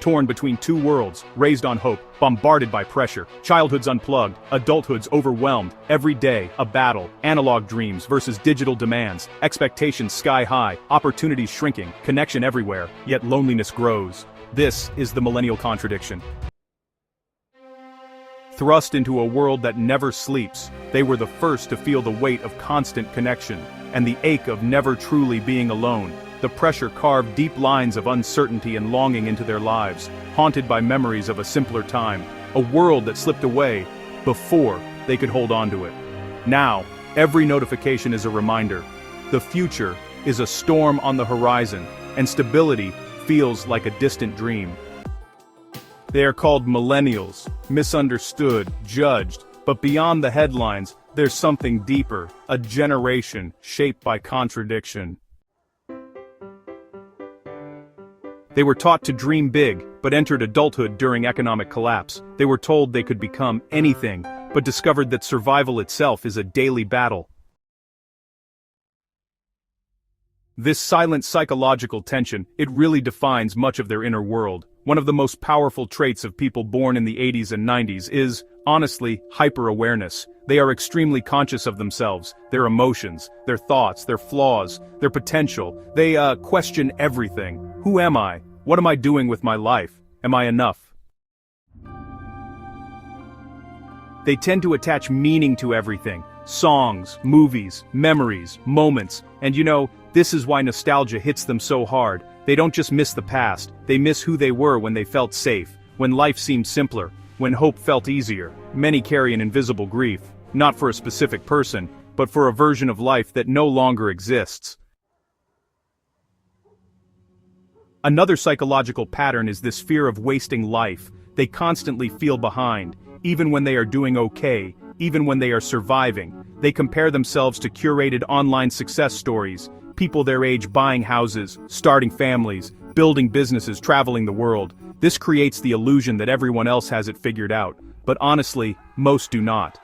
torn between two worlds, raised on hope, bombarded by pressure, childhood's unplugged, adulthood's overwhelmed, every day, a battle, analog dreams versus digital demands, expectations sky high, opportunities shrinking, connection everywhere, yet loneliness grows. This is the millennial contradiction. Thrust into a world that never sleeps, they were the first to feel the weight of constant connection, and the ache of never truly being alone. The pressure carved deep lines of uncertainty and longing into their lives, haunted by memories of a simpler time, a world that slipped away before they could hold on to it. Now, every notification is a reminder. The future is a storm on the horizon, and stability feels like a distant dream. They are called millennials, misunderstood, judged, but beyond the headlines, there's something deeper, a generation shaped by contradiction. They were taught to dream big, but entered adulthood during economic collapse. They were told they could become anything, but discovered that survival itself is a daily battle. This silent psychological tension, it really defines much of their inner world. One of the most powerful traits of people born in the 80s and 90s is, honestly, hyper-awareness. They are extremely conscious of themselves, their emotions, their thoughts, their flaws, their potential. They question everything. Who am I? What am I doing with my life? Am I enough? They tend to attach meaning to everything. Songs, movies, memories, moments, and this is why nostalgia hits them so hard. They don't just miss the past, they miss who they were when they felt safe, when life seemed simpler, when hope felt easier. Many carry an invisible grief, not for a specific person, but for a version of life that no longer exists. Another psychological pattern is this fear of wasting life. They constantly feel behind, even when they are doing okay, even when they are surviving. They compare themselves to curated online success stories, people their age buying houses, starting families, building businesses, traveling the world. This creates the illusion that everyone else has it figured out, but honestly, most do not.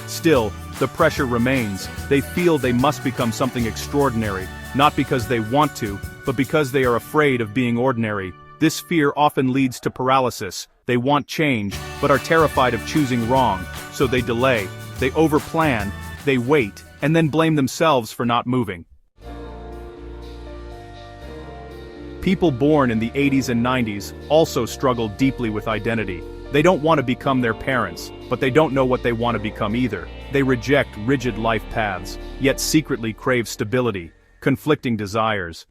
Still, the pressure remains. They feel they must become something extraordinary, not because they want to, but because they are afraid of being ordinary. This fear often leads to paralysis. They want change, but are terrified of choosing wrong, so they delay, they overplan, they wait, and then blame themselves for not moving. People born in the 80s and 90s also struggle deeply with identity. They don't want to become their parents, but they don't know what they want to become either. They reject rigid life paths, yet secretly crave stability, conflicting desires.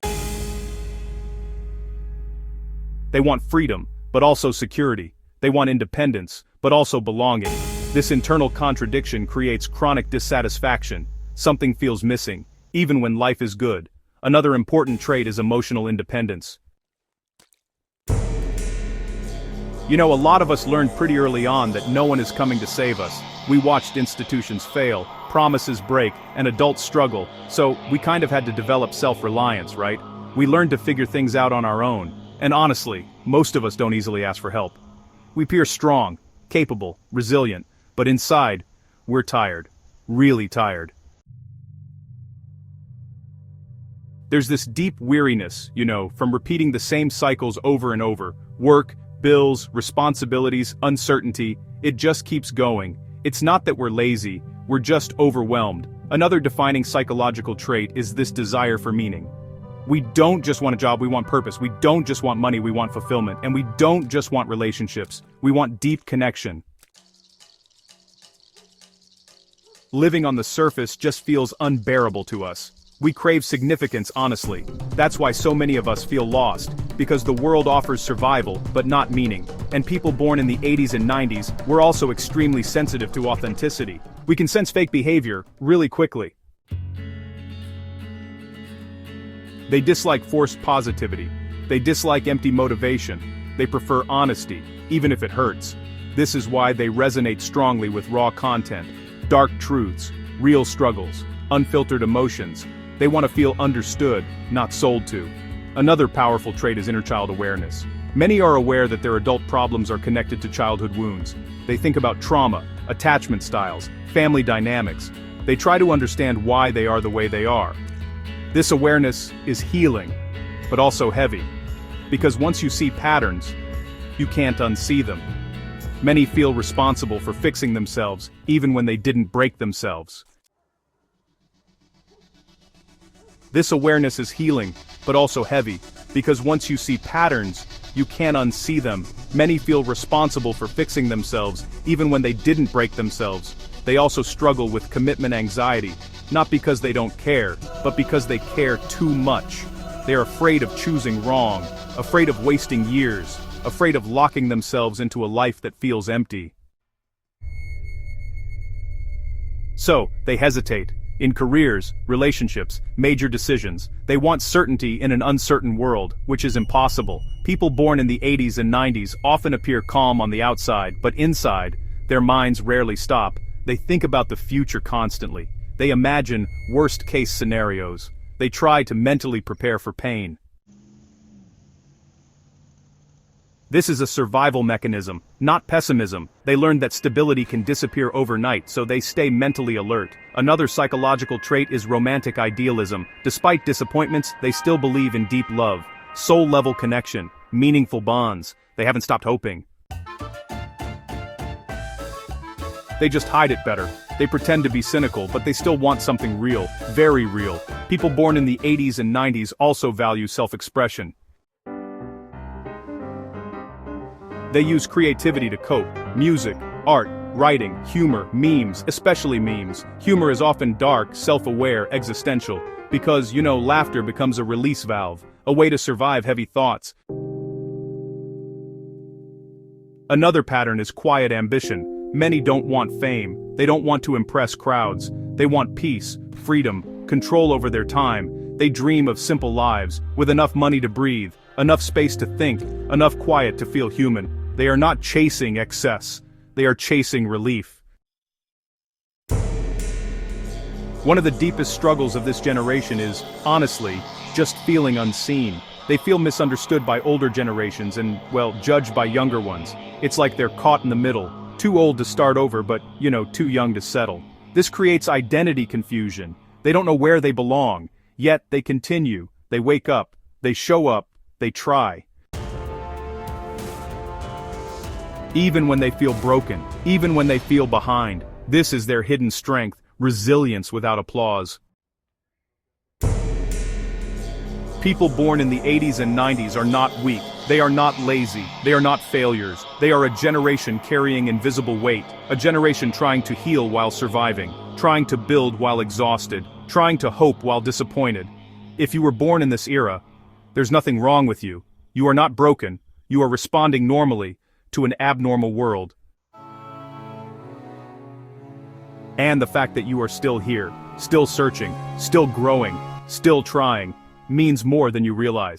They want freedom, but also security. They want independence, but also belonging. This internal contradiction creates chronic dissatisfaction. Something feels missing, even when life is good. Another important trait is emotional independence. A lot of us learned pretty early on that no one is coming to save us. We watched institutions fail, promises break, and adults struggle, so we kind of had to develop self-reliance, right? We learned to figure things out on our own, and honestly, most of us don't easily ask for help. We appear strong, capable, resilient, but inside, we're tired, really tired. There's this deep weariness, from repeating the same cycles over and over. Work, bills, responsibilities, uncertainty, it just keeps going. It's not that we're lazy, we're just overwhelmed. Another defining psychological trait is this desire for meaning. We don't just want a job, we want purpose. We don't just want money, we want fulfillment. And we don't just want relationships, we want deep connection. Living on the surface just feels unbearable to us. We crave significance, honestly. That's why so many of us feel lost, because the world offers survival, but not meaning. And people born in the 80s and 90s were also extremely sensitive to authenticity. We can sense fake behavior really quickly. They dislike forced positivity. They dislike empty motivation. They prefer honesty, even if it hurts. This is why they resonate strongly with raw content, dark truths, real struggles, unfiltered emotions. They want to feel understood, not sold to. Another powerful trait is inner child awareness. Many are aware that their adult problems are connected to childhood wounds. They think about trauma, attachment styles, family dynamics. They try to understand why they are the way they are. This awareness is healing. but also heavy. Because once you see patterns, you can't unsee them. Many feel responsible for fixing themselves, even when they didn't break themselves. This awareness is healing, but also heavy, because once you see patterns, you can't unsee them. Many feel responsible for fixing themselves, even when they didn't break themselves. They also struggle with commitment anxiety, not because they don't care, but because they care too much. They are afraid of choosing wrong, afraid of wasting years, afraid of locking themselves into a life that feels empty. So, they hesitate. In careers, relationships, major decisions, they want certainty in an uncertain world, which is impossible. People born in the 80s and 90s often appear calm on the outside, but inside, their minds rarely stop. They think about the future constantly. They imagine worst-case scenarios. They try to mentally prepare for pain. This is a survival mechanism, not pessimism. They learned that stability can disappear overnight, so they stay mentally alert. Another psychological trait is romantic idealism. Despite disappointments, they still believe in deep love, soul-level connection, meaningful bonds. They haven't stopped hoping. They just hide it better. They pretend to be cynical, but they still want something real, very real. People born in the 80s and 90s also value self-expression. They use creativity to cope. Music, art, writing, humor, memes, especially memes. Humor is often dark, self-aware, existential, because, laughter becomes a release valve, a way to survive heavy thoughts. Another pattern is quiet ambition. Many don't want fame. They don't want to impress crowds. They want peace, freedom, control over their time. They dream of simple lives, with enough money to breathe, enough space to think, enough quiet to feel human. They are not chasing excess. They are chasing relief. One of the deepest struggles of this generation is, honestly, just feeling unseen. They feel misunderstood by older generations and, judged by younger ones. It's like they're caught in the middle, too old to start over but, too young to settle. This creates identity confusion. They don't know where they belong, yet they continue. They wake up, they show up, they try. Even when they feel broken, even when they feel behind, this is their hidden strength, resilience without applause. People born in the 80s and 90s are not weak, they are not lazy, they are not failures. They are a generation carrying invisible weight, a generation trying to heal while surviving, trying to build while exhausted, trying to hope while disappointed. If you were born in this era, there's nothing wrong with you. You are not broken, you are responding normally to an abnormal world. And the fact that you are still here, still searching, still growing, still trying, means more than you realize.